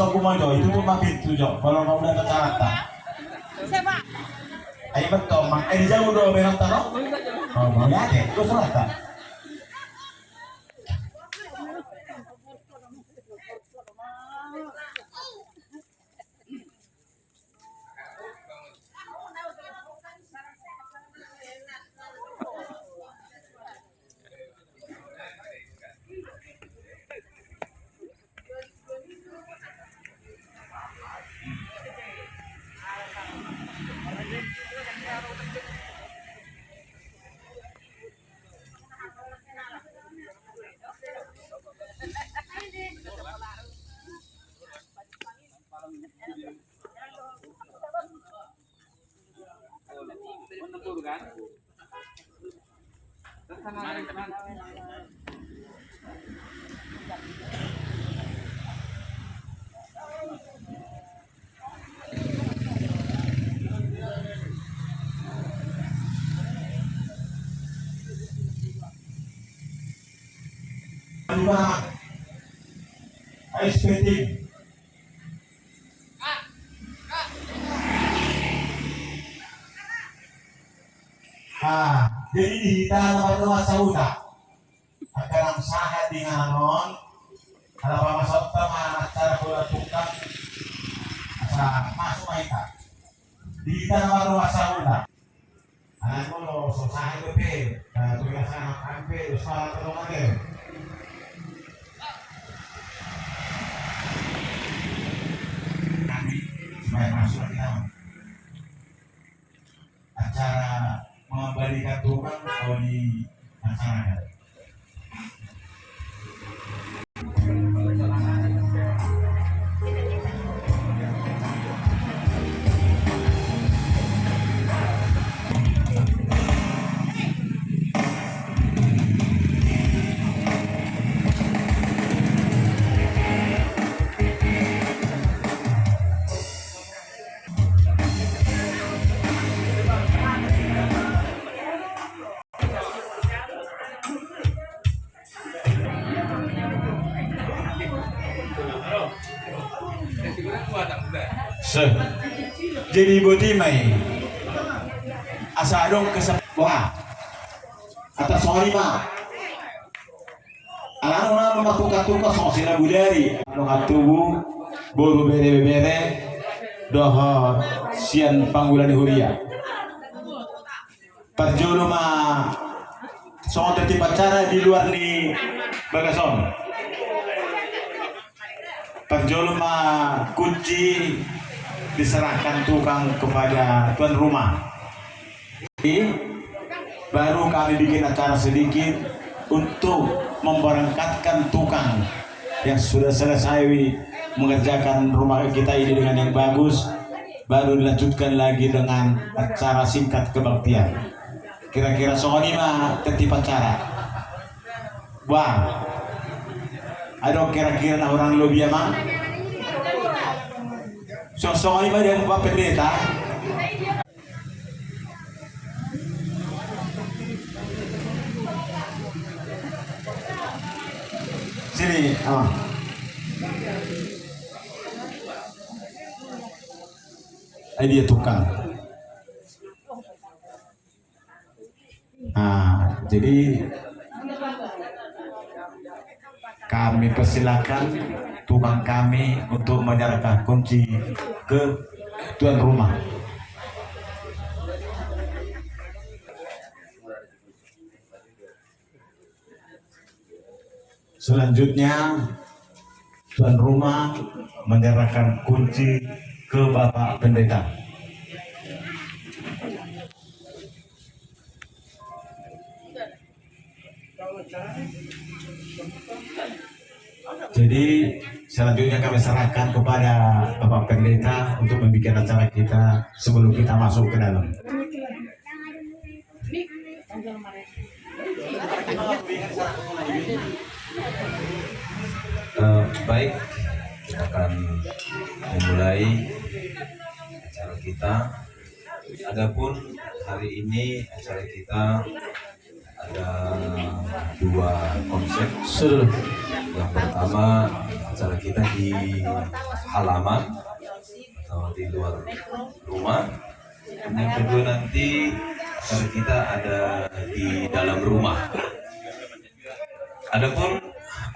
masuk rumah Jo, itu tuh pintu Jo. Kalau kamu udah ke Jakarta. Siapa? Ayo betul, di jauh dong benar tak? Oh, mau ya deh, terus rata. Lima SPT jadi dihita nama sauda akan sahat di nganon ada apa masalah utama acara berlakukan asa masuk aita dihita nama sauda kalau susah itu tugasan hampir usaha terlalu supaya masuk di dalam acara mengembalikan Tuhan kalau di masyarakat. Jadi butimai asa dong kesebuah atas sorima alang matuka-tuka sosina budari anu atubu bolu bere-bere doho sian panggulan huria perjono mah soal tertib acara di luar di Bagason perjono mah kunci diserahkan tukang kepada tuan rumah. Baru kami bikin acara sedikit untuk memberangkatkan tukang yang sudah selesai mengerjakan rumah kita ini dengan yang bagus. Baru dilanjutkan lagi dengan acara singkat kebaktian. Kira-kira soal ini mah tertib acara. Wah, ada kira-kira orang lebih mah. Sosok ini dia Bapak Pendeta. Sini, dia tukang. Jadi kami persilakan tukang kami untuk menyerahkan kunci ke tuan rumah. Selanjutnya tuan rumah menyerahkan kunci ke Bapak Pendeta. Jadi selanjutnya kami serahkan kepada Bapak Pendeta untuk membuat acara kita sebelum kita masuk ke dalam. Baik, kita akan memulai acara kita. Adapun hari ini acara kita ada dua konsep. Yang pertama, acara kita di halaman atau di luar rumah. Dan yang kedua nanti acara kita ada di dalam rumah. Adapun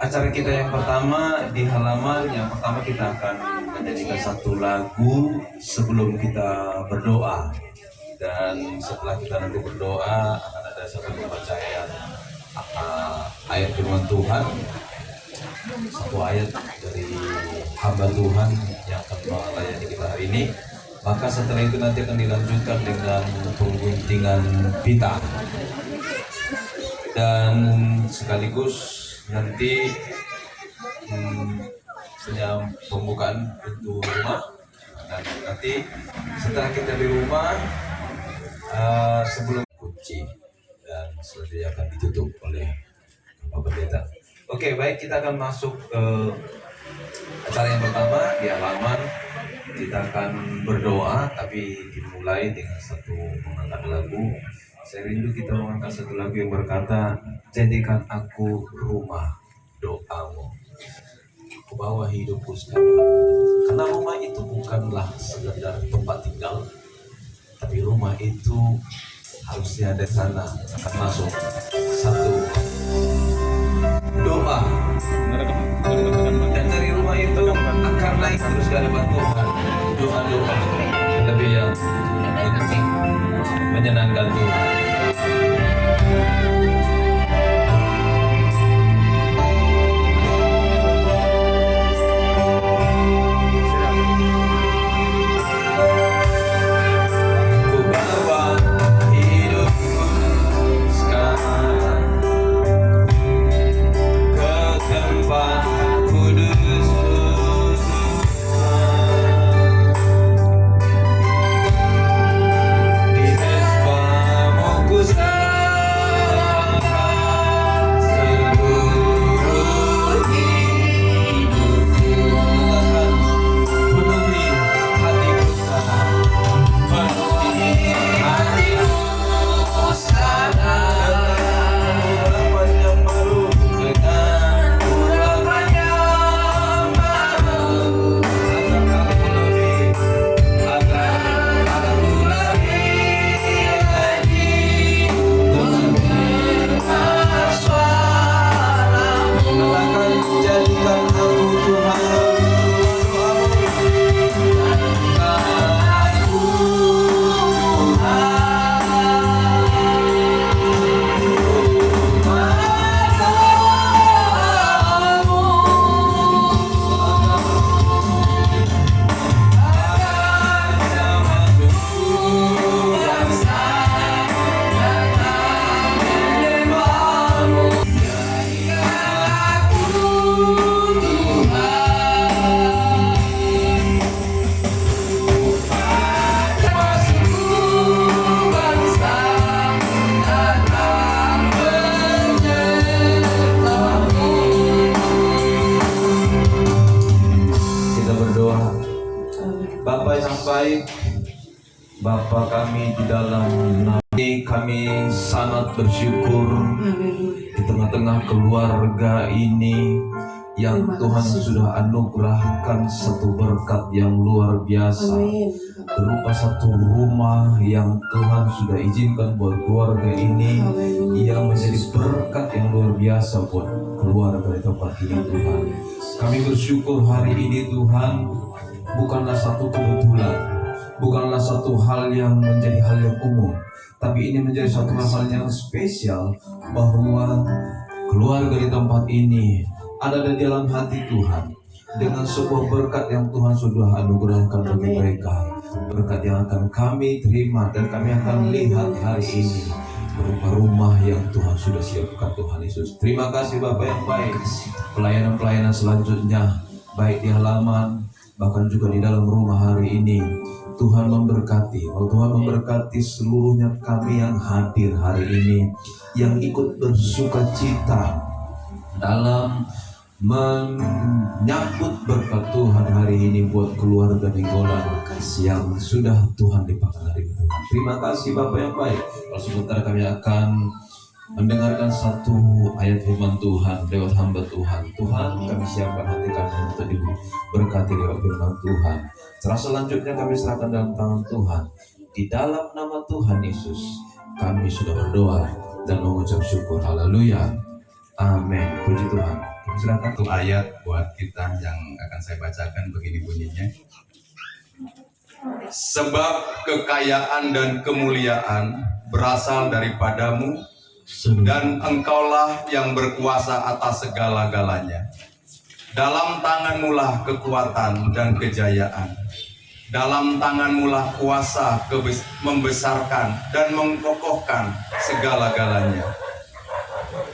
acara kita yang pertama di halaman, yang pertama kita akan menyanyikan satu lagu sebelum kita berdoa. Dan setelah kita nanti berdoa akan ada satu pembacaan ayat firman Tuhan, satu ayat dari hamba Tuhan yang akan melayani kita hari ini. Maka setelah itu nanti akan dilanjutkan dengan pengguntingan pita. Dan sekaligus nanti pembukaan pintu rumah. Dan nanti setelah kita di rumah, sebelum kunci dan selanjutnya akan ditutup oleh Bapak Pendeta. Oke, baik, kita akan masuk ke acara yang pertama di halaman. Kita akan berdoa, tapi dimulai dengan satu mengangkat lagu. Saya rindu kita mengangkat satu lagu yang berkata, jadikan aku rumah doamu, ku bawa hidupku sekarang. Karena rumah itu bukanlah sekedar tempat tinggal, tapi rumah itu harusnya ada sana akan masuk satu doa, dan dari rumah itu akan naik terus ke hadapan Tuhan doa-doa lebih yang menyenangkan Tuhan. Bapa kami di dalam nama, kami sangat bersyukur di tengah-tengah keluarga ini yang Tuhan sudah anugerahkan satu berkat yang luar biasa, berupa satu rumah yang Tuhan sudah izinkan buat keluarga ini, yang menjadi berkat yang luar biasa buat keluarga di tempat ini. Tuhan, kami bersyukur hari ini Tuhan, bukanlah satu kebetulan, bukanlah satu hal yang menjadi hal yang umum, tapi ini menjadi satu hal yang spesial, bahwa keluarga di tempat ini ada di dalam hati Tuhan dengan sebuah berkat yang Tuhan sudah anugerahkan bagi mereka, berkat yang akan kami terima dan kami akan lihat hari ini, berupa rumah yang Tuhan sudah siapkan. Tuhan Yesus, terima kasih Bapak yang baik. Pelayanan-pelayanan selanjutnya, baik di halaman bahkan juga di dalam rumah hari ini, Tuhan memberkati, Tuhan memberkati seluruhnya kami yang hadir hari ini, yang ikut bersuka cita dalam menyambut berkat Tuhan hari ini buat keluarga Ninggolan yang sudah Tuhan limpahkan hari ini. Terima kasih Bapak yang baik. Kalau sebentar kami akan mendengarkan satu ayat firman Tuhan lewat hamba Tuhan. Tuhan, kami siapkan hati kami untuk diberkati lewat firman Tuhan. Setelah selanjutnya kami serahkan dalam tangan Tuhan. Di dalam nama Tuhan Yesus kami sudah berdoa dan mengucap syukur. Haleluya. Amin. Puji Tuhan. Kami serahkan Satu ayat buat kita yang akan saya bacakan, begini bunyinya. Sebab kekayaan dan kemuliaan berasal daripadamu, dan engkaulah yang berkuasa atas segala-galanya. Dalam tanganmulah kekuatan dan kejayaan. Dalam tanganmulah kuasa membesarkan dan mengkokohkan segala-galanya.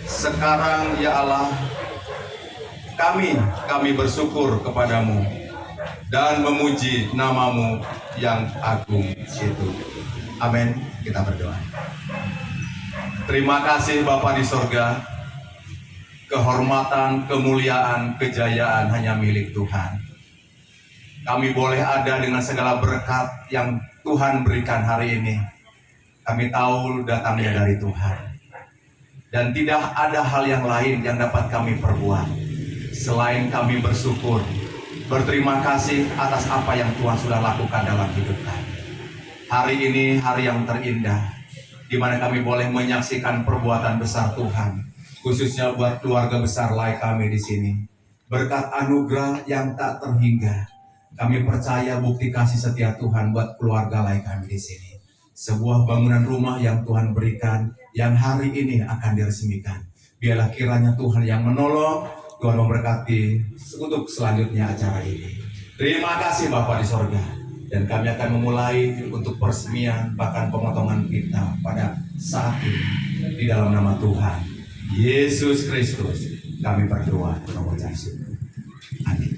Sekarang ya Allah, kami bersyukur kepadamu dan memuji namamu yang agung itu. Amin. Kita berdoa. Terima kasih Bapa di sorga. Kehormatan, kemuliaan, kejayaan hanya milik Tuhan. Kami boleh ada dengan segala berkat yang Tuhan berikan hari ini. Kami tahu datangnya dari Tuhan. Dan tidak ada hal yang lain yang dapat kami perbuat selain kami bersyukur, berterima kasih atas apa yang Tuhan sudah lakukan dalam hidup kami. Hari ini hari yang terindah, di mana kami boleh menyaksikan perbuatan besar Tuhan, khususnya buat keluarga besar lain kami di sini. Berkat anugerah yang tak terhingga, kami percaya bukti kasih setia Tuhan buat keluarga lain kami di sini. Sebuah bangunan rumah yang Tuhan berikan, yang hari ini akan diresmikan. Biarlah kiranya Tuhan yang menolong, Tuhan memberkati untuk selanjutnya acara ini. Terima kasih Bapa di sorga. Dan kami akan memulai untuk peresmian bahkan pemotongan kita pada saat ini. Di dalam nama Tuhan Yesus Kristus kami berdoa dan mengucap syukur. Amin.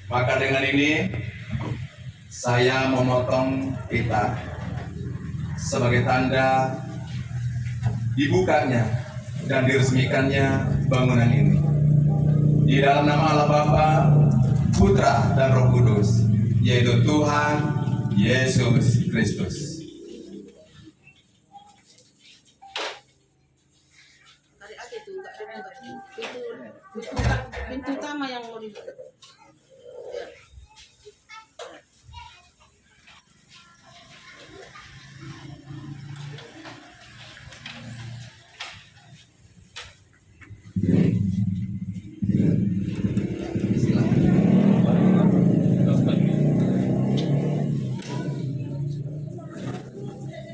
Maka dengan ini saya memotong pita sebagai tanda dibukanya dan diresmikannya bangunan ini. Di dalam nama Allah Bapa, Putra dan Roh Kudus, yaitu Tuhan Yesus Kristus. Tarik aja tuh, enggak ada pintu utama yang mau dibuka.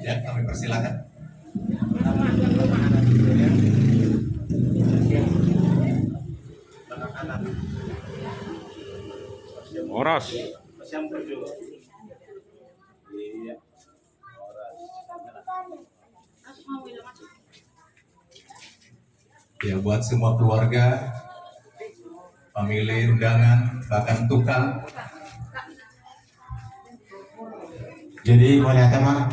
Ya, kami persilakan. Oras. Ya, buat semua keluarga, famili undangan, bahkan tukang. Jadi boleh teman